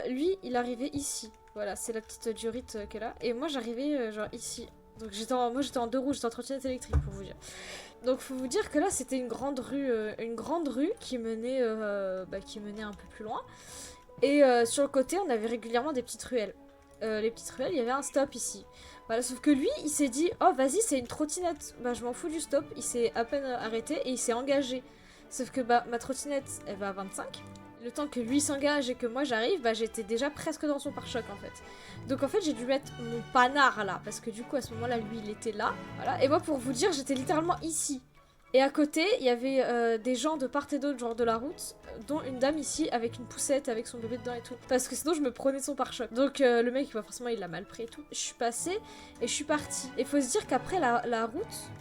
Lui, il arrivait ici. Voilà, c'est la petite diorite qu'elle a. Et moi, j'arrivais genre ici. Donc moi j'étais en deux roues, j'étais en trottinette électrique pour vous dire. Donc faut vous dire que là c'était une grande rue qui menait un peu plus loin. Et sur le côté on avait régulièrement des petites ruelles. Les petites ruelles, il y avait un stop ici. Voilà, sauf que lui il s'est dit oh vas-y c'est une trottinette, bah je m'en fous du stop. Il s'est à peine arrêté et il s'est engagé. Sauf que bah ma trottinette elle va à 25. Le temps que lui s'engage et que moi j'arrive, bah j'étais déjà presque dans son pare-choc en fait. Donc en fait j'ai dû mettre mon panard là, parce que du coup à ce moment-là lui il était là, voilà. Et moi pour vous dire j'étais littéralement ici. Et à côté il y avait des gens de part et d'autre genre de la route, dont une dame ici avec une poussette avec son bébé dedans et tout. Parce que sinon je me prenais son pare-choc. Donc le mec bah, forcément il l'a mal pris et tout. Je suis passée et je suis partie. Et faut se dire qu'après la route,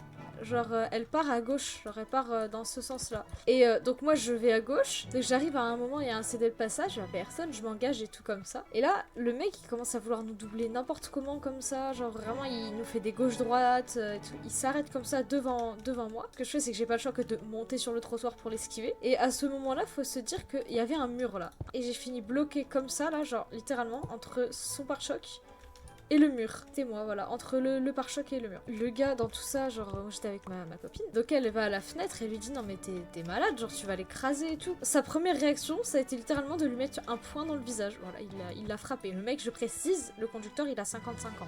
genre elle part à gauche, genre elle part dans ce sens-là. Et donc moi je vais à gauche, donc j'arrive à un moment, il y a un CD de passage, il y a personne, je m'engage et tout comme ça. Et là, le mec il commence à vouloir nous doubler n'importe comment comme ça, genre vraiment il nous fait des gauches-droites, il s'arrête comme ça devant moi. Ce que je fais c'est que j'ai pas le choix que de monter sur le trottoir pour l'esquiver. Et à ce moment-là, faut se dire qu'il y avait un mur là. Et j'ai fini bloqué comme ça là, genre littéralement, entre son pare-choc et le mur. C'était moi, voilà, entre le pare-choc et le mur. Le gars, dans tout ça, genre, moi j'étais avec ma copine. Donc elle va à la fenêtre et lui dit non mais t'es malade, genre tu vas l'écraser et tout. Sa première réaction, ça a été littéralement de lui mettre un poing dans le visage. Voilà, il l'a frappé. Le mec, je précise, le conducteur, il a 55 ans.